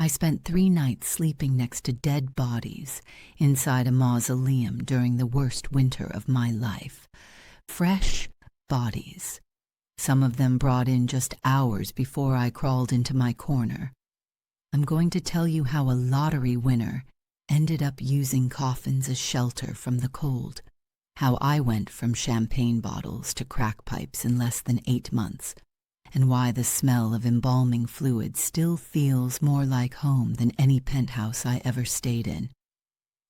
I spent 3 nights sleeping next to dead bodies inside a mausoleum during the worst winter of my life. Fresh bodies. Some of them brought in just hours before I crawled into my corner. I'm going to tell you how a lottery winner ended up using coffins as shelter from the cold, how I went from champagne bottles to crack pipes in less than 8 months, and why the smell of embalming fluid still feels more like home than any penthouse I ever stayed in.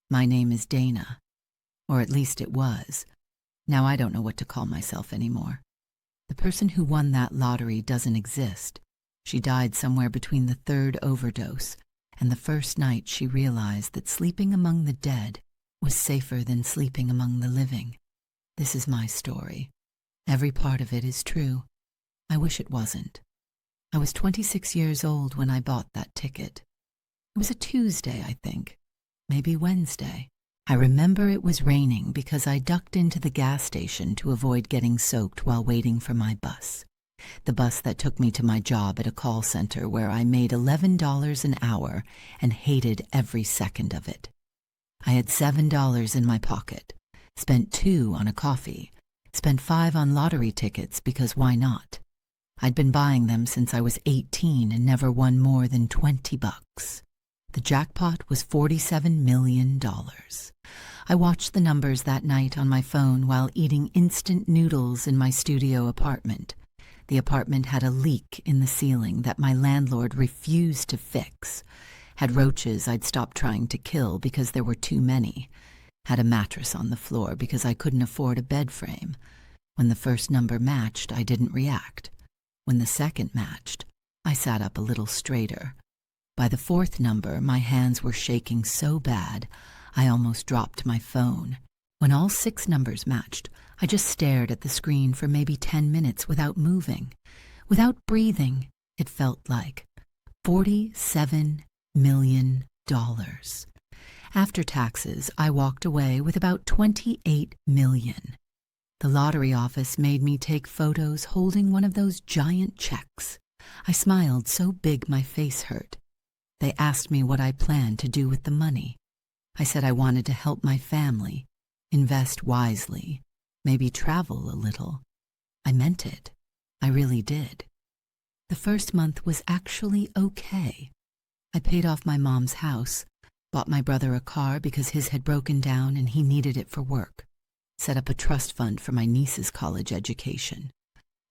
My name is Dana, or at least it was. Now I don't know what to call myself anymore. The person who won that lottery doesn't exist. She died somewhere between the 3rd overdose and the first night she realized that sleeping among the dead was safer than sleeping among the living. This is my story. Every part of it is true. I wish it wasn't. I was 26 years old when I bought that ticket. It was a Tuesday, I think. Maybe Wednesday. I remember it was raining because I ducked into the gas station to avoid getting soaked while waiting for my bus. The bus that took me to my job at a call center where I made $11 an hour and hated every second of it. I had $7 in my pocket, spent $2 on a coffee, spent $5 on lottery tickets because why not? I'd been buying them since I was 18 and never won more than $20. The jackpot was $47 million. I watched the numbers that night on my phone while eating instant noodles in my studio apartment. The apartment had a leak in the ceiling that my landlord refused to fix, had roaches I'd stopped trying to kill because there were too many, had a mattress on the floor because I couldn't afford a bed frame. When the first number matched, I didn't react. When the second matched, I sat up a little straighter. By the 4th number, my hands were shaking so bad, I almost dropped my phone. When all 6 numbers matched, I just stared at the screen for maybe 10 minutes without moving. Without breathing, it felt like. $47 million. After taxes, I walked away with about $28 million. The lottery office made me take photos holding one of those giant checks. I smiled so big my face hurt. They asked me what I planned to do with the money. I said I wanted to help my family, invest wisely, maybe travel a little. I meant it. I really did. The first month was actually okay. I paid off my mom's house, bought my brother a car because his had broken down and he needed it for work, set up a trust fund for my niece's college education,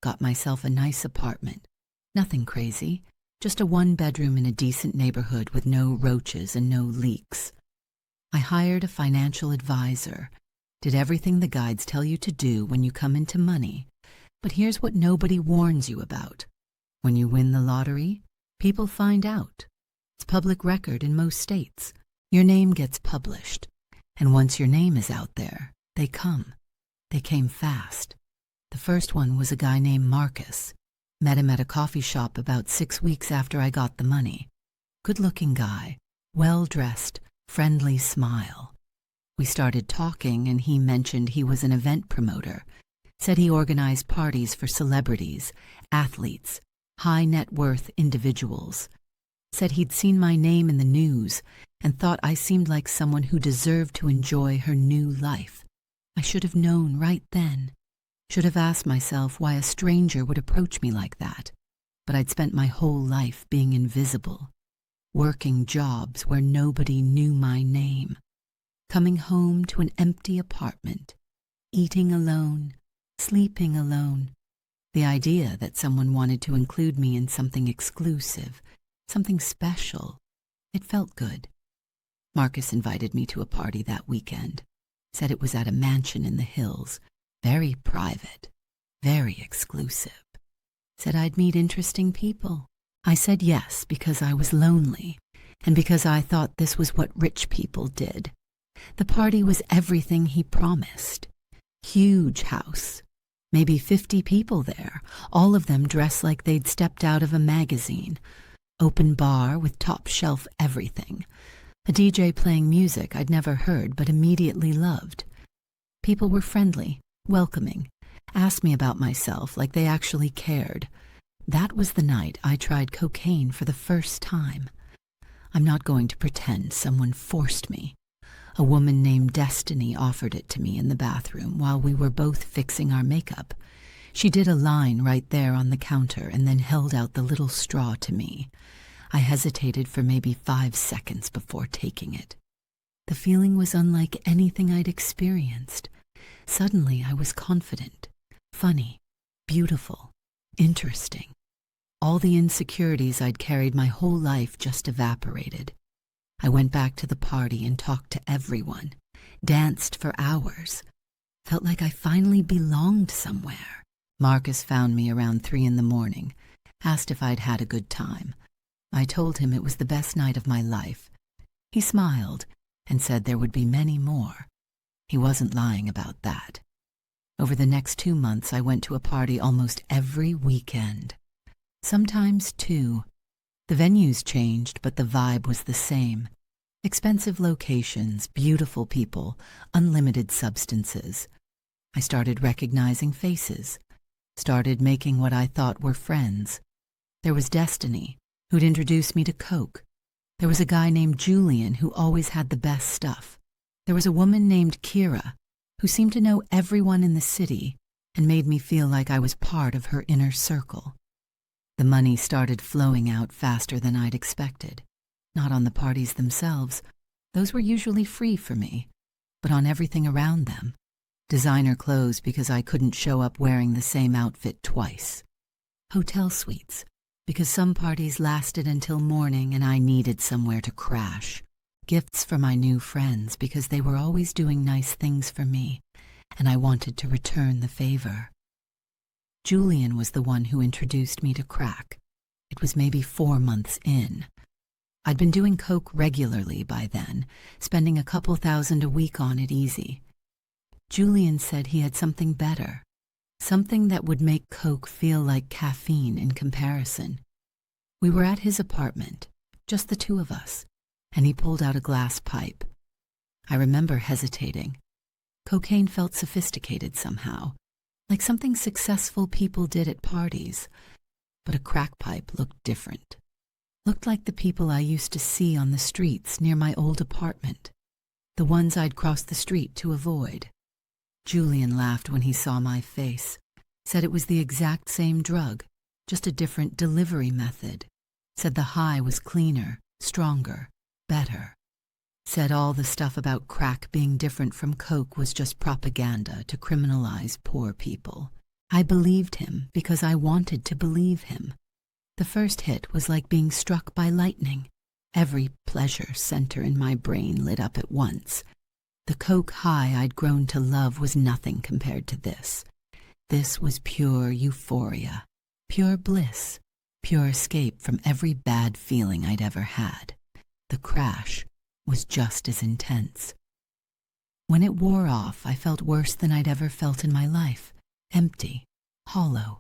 got myself a nice apartment. Nothing crazy, just a 1-bedroom in a decent neighborhood with no roaches and no leaks. I hired a financial advisor, did everything the guides tell you to do when you come into money. But here's what nobody warns you about. When you win the lottery, people find out. It's public record in most states. Your name gets published. And once your name is out there, they come. They came fast. The first one was a guy named Marcus. Met him at a coffee shop about 6 weeks after I got the money. Good-looking guy, well-dressed, friendly smile. We started talking and he mentioned he was an event promoter, said he organized parties for celebrities, athletes, high-net-worth individuals, said he'd seen my name in the news and thought I seemed like someone who deserved to enjoy her new life. I should have known right then. Should have asked myself why a stranger would approach me like that. But I'd spent my whole life being invisible, working jobs where nobody knew my name, coming home to an empty apartment, eating alone, sleeping alone. The idea that someone wanted to include me in something exclusive, something special, it felt good. Marcus invited me to a party that weekend, said it was at a mansion in the hills, very private, very exclusive. Said I'd meet interesting people. I said yes because I was lonely and because I thought this was what rich people did. The party was everything he promised. Huge house, maybe 50 people there, all of them dressed like they'd stepped out of a magazine. Open bar with top shelf everything. A DJ playing music I'd never heard but immediately loved. People were friendly, welcoming, asked me about myself like they actually cared. That was the night I tried cocaine for the first time. I'm not going to pretend someone forced me. A woman named Destiny offered it to me in the bathroom while we were both fixing our makeup. She did a line right there on the counter and then held out the little straw to me. I hesitated for maybe 5 seconds before taking it. The feeling was unlike anything I'd experienced. Suddenly I was confident, funny, beautiful, interesting. All the insecurities I'd carried my whole life just evaporated. I went back to the party and talked to everyone, danced for hours. Felt like I finally belonged somewhere. Marcus found me around 3 in the morning, asked if I'd had a good time. I told him it was the best night of my life. He smiled and said there would be many more. He wasn't lying about that. Over the next 2 months, I went to a party almost every weekend. Sometimes 2. The venues changed, but the vibe was the same. Expensive locations, beautiful people, unlimited substances. I started recognizing faces, started making what I thought were friends. There was Destiny, who'd introduced me to Coke. There was a guy named Julian who always had the best stuff. There was a woman named Kira, who seemed to know everyone in the city and made me feel like I was part of her inner circle. The money started flowing out faster than I'd expected. Not on the parties themselves. Those were usually free for me, but on everything around them. Designer clothes because I couldn't show up wearing the same outfit twice. Hotel suites, because some parties lasted until morning and I needed somewhere to crash. Gifts for my new friends because they were always doing nice things for me, and I wanted to return the favor. Julian was the one who introduced me to crack. It was maybe 4 months in. I'd been doing coke regularly by then, spending a couple $1,000 a week on it easy. Julian said he had something better, something that would make coke feel like caffeine in comparison. We were at his apartment, just the 2 of us, and he pulled out a glass pipe. I remember hesitating. Cocaine felt sophisticated somehow, like something successful people did at parties, but a crack pipe looked different. Looked like the people I used to see on the streets near my old apartment, the ones I'd crossed the street to avoid. Julian laughed when he saw my face, said it was the exact same drug, just a different delivery method, said the high was cleaner, stronger, better, said all the stuff about crack being different from coke was just propaganda to criminalize poor people. I believed him because I wanted to believe him. The first hit was like being struck by lightning. Every pleasure center in my brain lit up at once. The coke high I'd grown to love was nothing compared to this. This was pure euphoria, pure bliss, pure escape from every bad feeling I'd ever had. The crash was just as intense. When it wore off, I felt worse than I'd ever felt in my life, empty, hollow.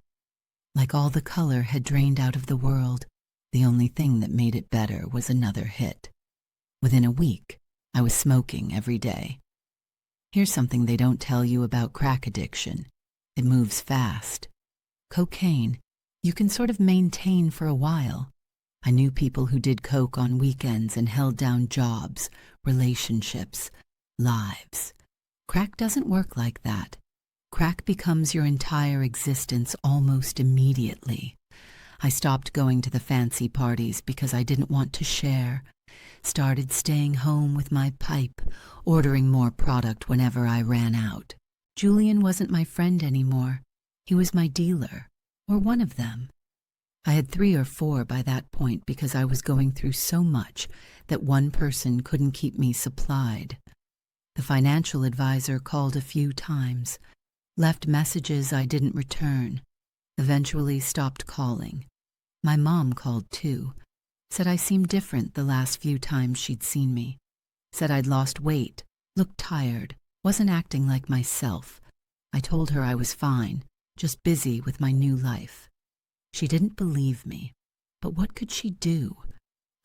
Like all the color had drained out of the world, the only thing that made it better was another hit. Within a week, I was smoking every day. Here's something they don't tell you about crack addiction. It moves fast. Cocaine, you can sort of maintain for a while. I knew people who did coke on weekends and held down jobs, relationships, lives. Crack doesn't work like that. Crack becomes your entire existence almost immediately. I stopped going to the fancy parties because I didn't want to share. Started staying home with my pipe, ordering more product whenever I ran out. Julian wasn't my friend anymore. He was my dealer, or one of them. I had 3 or 4 by that point because I was going through so much that one person couldn't keep me supplied. The financial advisor called a few times, left messages I didn't return, eventually stopped calling. My mom called too, said I seemed different the last few times she'd seen me, said I'd lost weight, looked tired, wasn't acting like myself. I told her I was fine, just busy with my new life. She didn't believe me, but what could she do?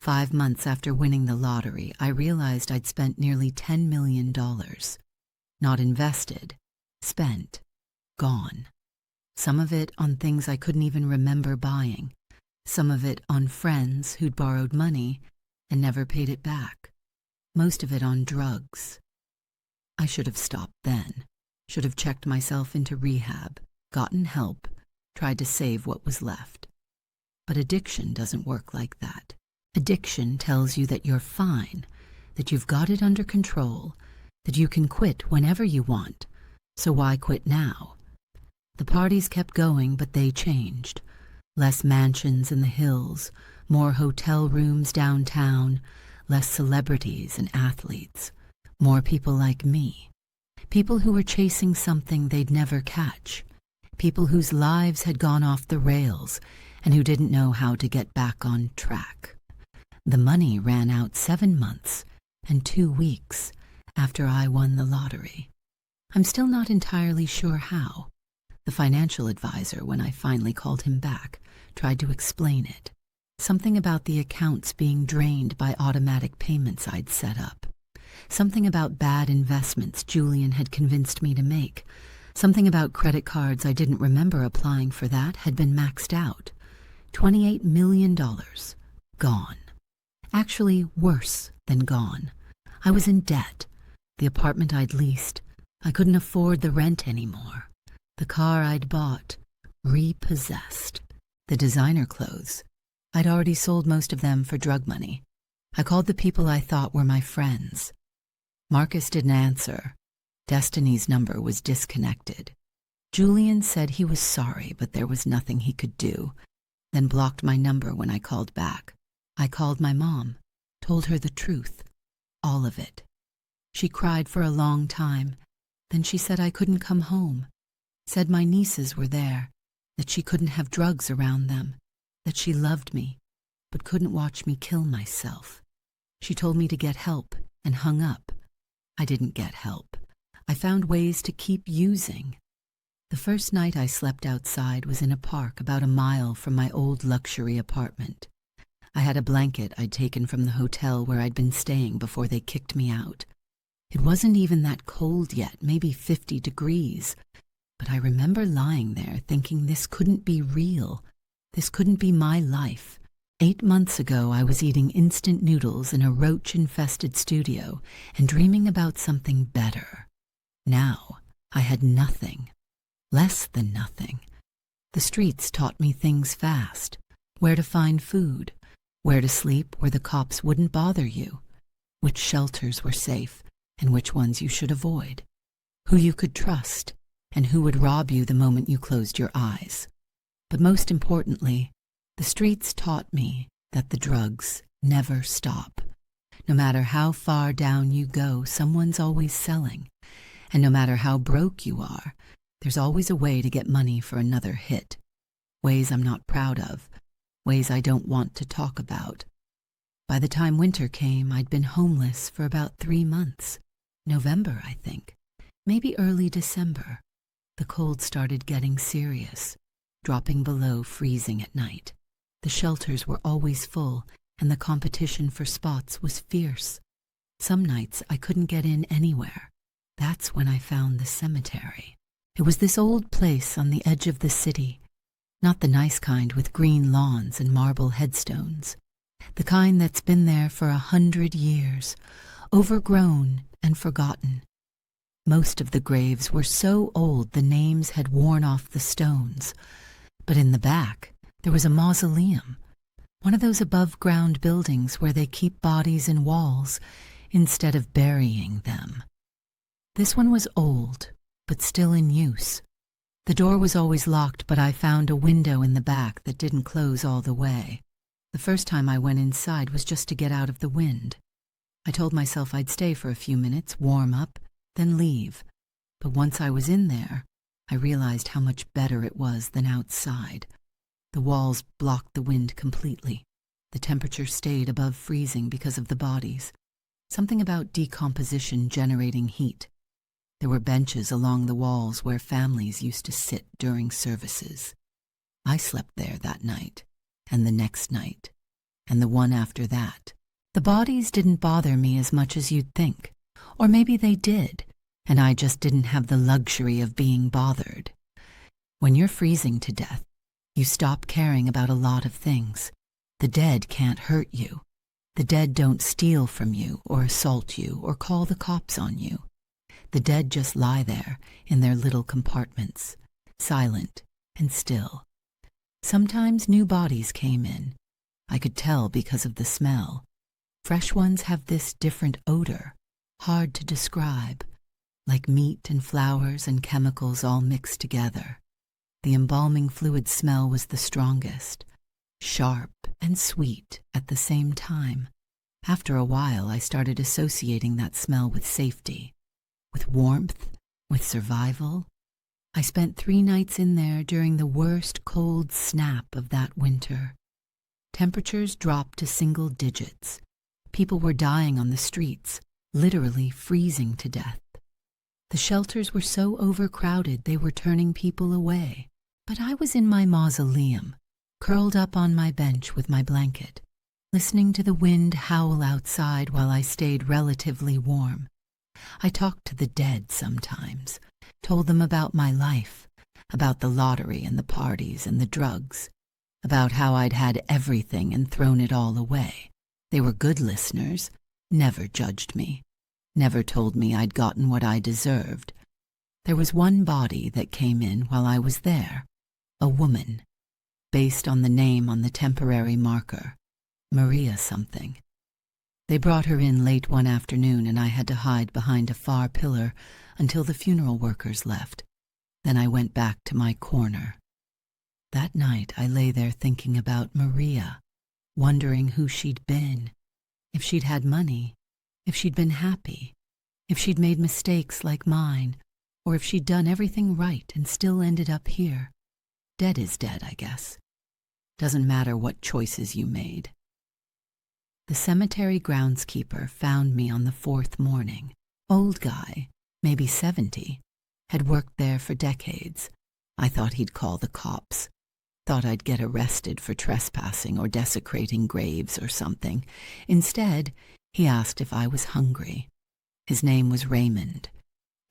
5 months after winning the lottery, I realized I'd spent nearly $10 million. Not invested, spent, gone. Some of it on things I couldn't even remember buying. Some of it on friends who'd borrowed money, and never paid it back, most of it on drugs. I should have stopped then, should have checked myself into rehab, gotten help, tried to save what was left. But addiction doesn't work like that. Addiction tells you that you're fine, that you've got it under control, that you can quit whenever you want, so why quit now? The parties kept going, but they changed. Less mansions in the hills, more hotel rooms downtown, less celebrities and athletes, more people like me. People who were chasing something they'd never catch. People whose lives had gone off the rails and who didn't know how to get back on track. The money ran out 7 months and 2 weeks after I won the lottery. I'm still not entirely sure how. The financial advisor, when I finally called him back, tried to explain it. Something about the accounts being drained by automatic payments I'd set up. Something about bad investments Julian had convinced me to make. Something about credit cards I didn't remember applying for that had been maxed out. $28 million. Gone. Actually, worse than gone. I was in debt. The apartment I'd leased, I couldn't afford the rent anymore. The car I'd bought, repossessed. The designer clothes, I'd already sold most of them for drug money. I called the people I thought were my friends. Marcus didn't answer. Destiny's number was disconnected. Julian said he was sorry, but there was nothing he could do, then blocked my number when I called back. I called my mom, told her the truth, all of it. She cried for a long time. Then she said I couldn't come home, said my nieces were there, that she couldn't have drugs around them, that she loved me, but couldn't watch me kill myself. She told me to get help and hung up. I didn't get help. I found ways to keep using. The first night I slept outside was in a park about a mile from my old luxury apartment. I had a blanket I'd taken from the hotel where I'd been staying before they kicked me out. It wasn't even that cold yet, maybe 50 degrees. But I remember lying there thinking this couldn't be real. This couldn't be my life. 8 months ago, I was eating instant noodles in a roach-infested studio and dreaming about something better. Now, I had nothing. Less than nothing. The streets taught me things fast. Where to find food. Where to sleep where the cops wouldn't bother you. Which shelters were safe and which ones you should avoid. Who you could trust and who would rob you the moment you closed your eyes. But most importantly, the streets taught me that the drugs never stop. No matter how far down you go, someone's always selling. And no matter how broke you are, there's always a way to get money for another hit. Ways I'm not proud of. Ways I don't want to talk about. By the time winter came, I'd been homeless for about 3 months. November, I think. Maybe early December. The cold started getting serious, dropping below freezing at night. The shelters were always full, and the competition for spots was fierce. Some nights I couldn't get in anywhere. That's when I found the cemetery. It was this old place on the edge of the city, not the nice kind with green lawns and marble headstones, the kind that's been there for 100 years, overgrown and forgotten. Most of the graves were so old the names had worn off the stones, but in the back there was a mausoleum, one of those above-ground buildings where they keep bodies in walls instead of burying them. This one was old, but still in use. The door was always locked, but I found a window in the back that didn't close all the way. The first time I went inside was just to get out of the wind. I told myself I'd stay for a few minutes, warm up, then leave. But once I was in there, I realized how much better it was than outside. The walls blocked the wind completely. The temperature stayed above freezing because of the bodies. Something about decomposition generating heat. There were benches along the walls where families used to sit during services. I slept there that night, and the next night, and the one after that. The bodies didn't bother me as much as you'd think. Or maybe they did, and I just didn't have the luxury of being bothered. When you're freezing to death, you stop caring about a lot of things. The dead can't hurt you. The dead don't steal from you or assault you or call the cops on you. The dead just lie there in their little compartments, silent and still. Sometimes new bodies came in. I could tell because of the smell. Fresh ones have this different odor, hard to describe, like meat and flowers and chemicals all mixed together. The embalming fluid smell was the strongest, sharp and sweet at the same time. After a while, I started associating that smell with safety, with warmth, with survival. I spent 3 nights in there during the worst cold snap of that winter. Temperatures dropped to single digits. People were dying on the streets, literally freezing to death. The shelters were so overcrowded they were turning people away. But I was in my mausoleum, curled up on my bench with my blanket, listening to the wind howl outside while I stayed relatively warm. I talked to the dead sometimes, told them about my life, about the lottery and the parties and the drugs, about how I'd had everything and thrown it all away. They were good listeners, never judged me, never told me I'd gotten what I deserved. There was one body that came in while I was there, a woman, based on the name on the temporary marker, Maria something. They brought her in late one afternoon and I had to hide behind a far pillar until the funeral workers left. Then I went back to my corner. That night I lay there thinking about Maria, wondering who she'd been, if she'd had money, if she'd been happy, if she'd made mistakes like mine, or if she'd done everything right and still ended up here. Dead is dead, I guess. Doesn't matter what choices you made. The cemetery groundskeeper found me on the 4th morning. Old guy, maybe 70, had worked there for decades. I thought he'd call the cops. Thought I'd get arrested for trespassing or desecrating graves or something. Instead, he asked if I was hungry. His name was Raymond.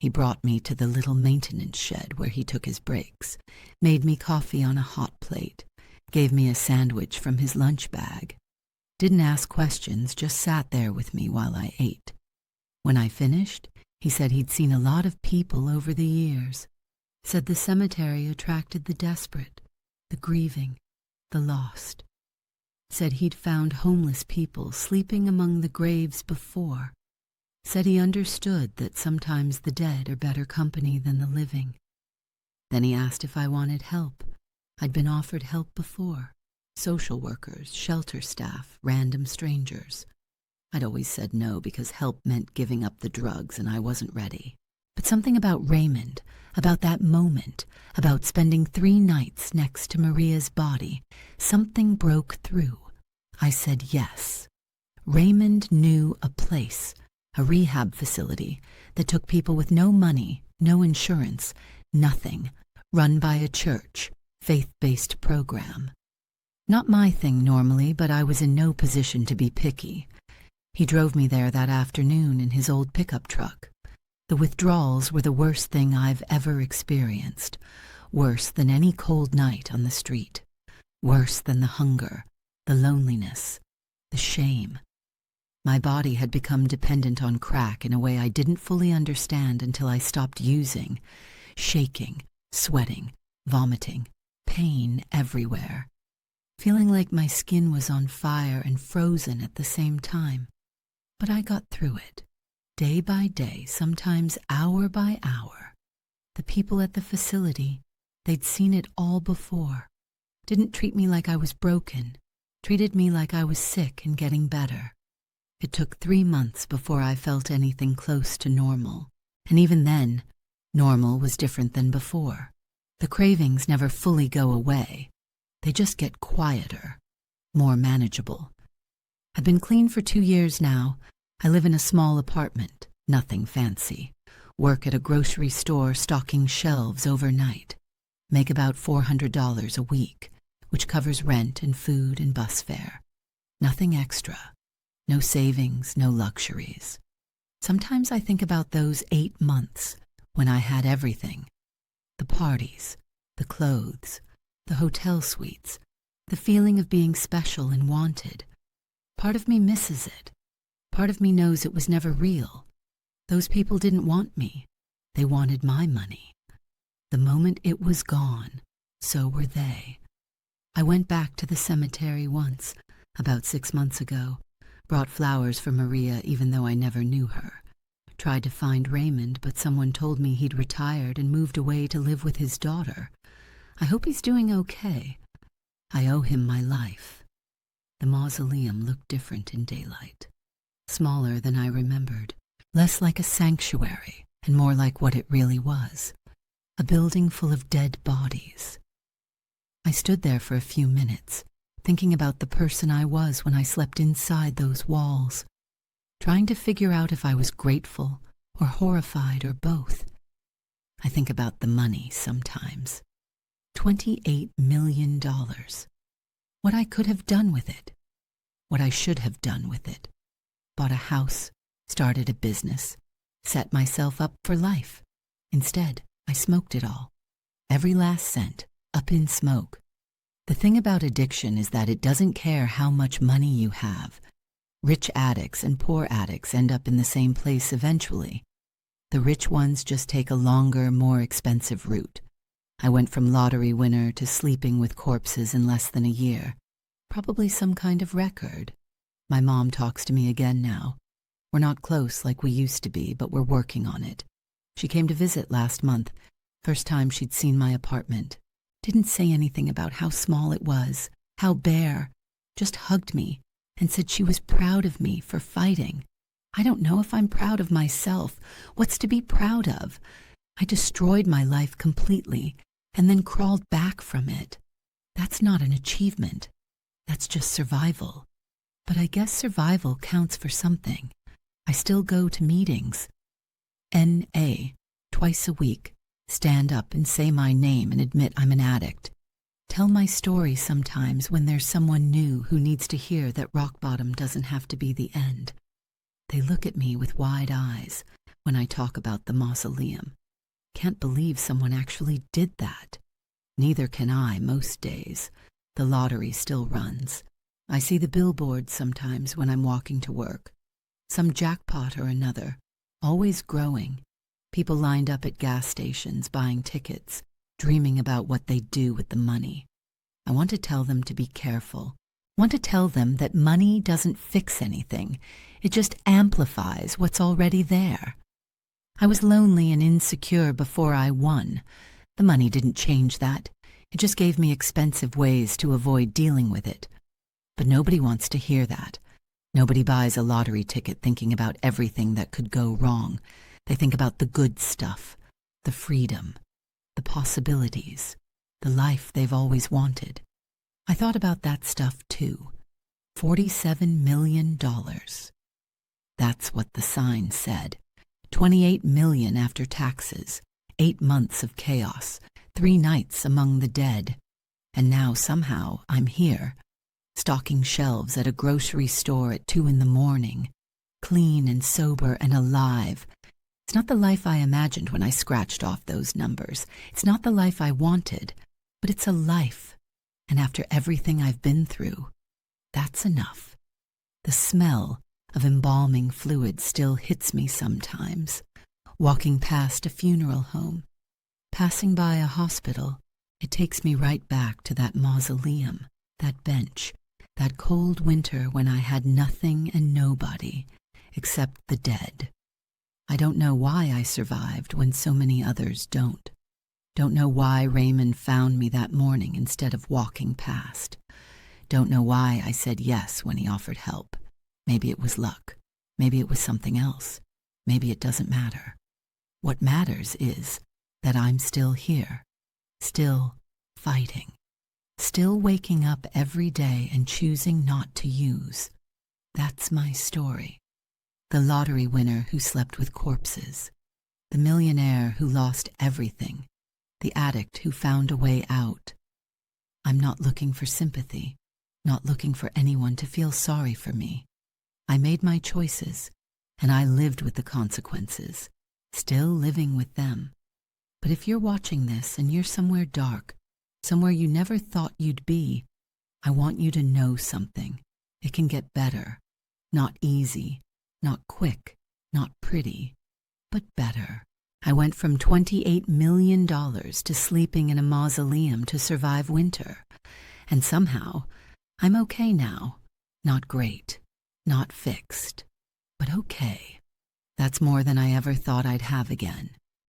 He brought me to the little maintenance shed where he took his breaks, made me coffee on a hot plate, gave me a sandwich from his lunch bag. Didn't ask questions, just sat there with me while I ate. When I finished, he said he'd seen a lot of people over the years. Said the cemetery attracted the desperate, the grieving, the lost. Said he'd found homeless people sleeping among the graves before. Said he understood that sometimes the dead are better company than the living. Then he asked if I wanted help. I'd been offered help before. Social workers, shelter staff, random strangers. I'd always said no because help meant giving up the drugs and I wasn't ready. But something about Raymond, about that moment, about spending 3 nights next to Maria's body, something broke through. I said yes. Raymond knew a place, a rehab facility that took people with no money, no insurance, nothing, run by a church, faith-based program. Not my thing normally, but I was in no position to be picky. He drove me there that afternoon in his old pickup truck. The withdrawals were the worst thing I've ever experienced, worse than any cold night on the street, worse than the hunger, the loneliness, the shame. My body had become dependent on crack in a way I didn't fully understand until I stopped using, shaking, sweating, vomiting, pain everywhere, feeling like my skin was on fire and frozen at the same time. But I got through it. Day by day, sometimes hour by hour. The people at the facility, they'd seen it all before. Didn't treat me like I was broken. Treated me like I was sick and getting better. It took 3 months before I felt anything close to normal. And even then, normal was different than before. The cravings never fully go away. They just get quieter, more manageable. I've been clean for 2 years now. I live in a small apartment, nothing fancy. Work at a grocery store stocking shelves overnight. Make about $400 a week, which covers rent and food and bus fare. Nothing extra. No savings, no luxuries. Sometimes I think about those 8 months when I had everything. The parties, the clothes, the hotel suites, the feeling of being special and wanted. Part of me misses it. Part of me knows it was never real. Those people didn't want me. They wanted my money. The moment it was gone, so were they. I went back to the cemetery once, about 6 months ago, brought flowers for Maria even though I never knew her. Tried to find Raymond, but someone told me he'd retired and moved away to live with his daughter. I hope he's doing okay. I owe him my life. The mausoleum looked different in daylight. Smaller than I remembered, less like a sanctuary and more like what it really was, a building full of dead bodies. I stood there for a few minutes, thinking about the person I was when I slept inside those walls, trying to figure out if I was grateful or horrified or both. I think about the money sometimes. $28 million. What I could have done with it. What I should have done with it. Bought a house, started a business, set myself up for life. Instead, I smoked it all. Every last cent, up in smoke. The thing about addiction is that it doesn't care how much money you have. Rich addicts and poor addicts end up in the same place eventually. The rich ones just take a longer, more expensive route. I went from lottery winner to sleeping with corpses in less than a year. Probably some kind of record. My mom talks to me again now. We're not close like we used to be, but we're working on it. She came to visit last month. First time she'd seen my apartment. Didn't say anything about how small it was, how bare. Just hugged me and said she was proud of me for fighting. I don't know if I'm proud of myself. What's to be proud of? I destroyed my life completely and then crawled back from it. That's not an achievement. That's just survival. But I guess survival counts for something. I still go to meetings. NA, twice a week. Stand up and say my name and admit I'm an addict. Tell my story sometimes when there's someone new who needs to hear that rock bottom doesn't have to be the end. They look at me with wide eyes when I talk about the mausoleum. Can't believe someone actually did that. Neither can I most days. The lottery still runs. I see the billboards sometimes when I'm walking to work. Some jackpot or another, always growing. People lined up at gas stations buying tickets, dreaming about what they'd do with the money. I want to tell them to be careful. I want to tell them that money doesn't fix anything. It just amplifies what's already there. I was lonely and insecure before I won. The money didn't change that. It just gave me expensive ways to avoid dealing with it. But nobody wants to hear that. Nobody buys a lottery ticket thinking about everything that could go wrong. They think about the good stuff, the freedom, the possibilities, the life they've always wanted. I thought about that stuff too. $47 million. That's what the sign said. 28 million after taxes, 8 months of chaos, 3 nights among the dead. And now somehow I'm here, stocking shelves at a grocery store at 2 a.m, clean and sober and alive. It's not the life I imagined when I scratched off those numbers. It's not the life I wanted, but it's a life. And after everything I've been through, that's enough. The smell of embalming fluid still hits me sometimes. Walking past a funeral home, passing by a hospital, it takes me right back to that mausoleum, that bench, that cold winter when I had nothing and nobody except the dead. I don't know why I survived when so many others don't. Don't know why Raymond found me that morning instead of walking past. Don't know why I said yes when he offered help. Maybe it was luck. Maybe it was something else. Maybe it doesn't matter. What matters is that I'm still here, still fighting, still waking up every day and choosing not to use. That's my story. The lottery winner who slept with corpses, the millionaire who lost everything, the addict who found a way out. I'm not looking for sympathy, not looking for anyone to feel sorry for me. I made my choices, and I lived with the consequences, still living with them. But if you're watching this and you're somewhere dark, somewhere you never thought you'd be, I want you to know something. It can get better. Not easy, not quick, not pretty, but better. I went from $28 million to sleeping in a mausoleum to survive winter. And somehow, I'm okay now. Not great, not fixed, but okay. That's more than I ever thought I'd have again.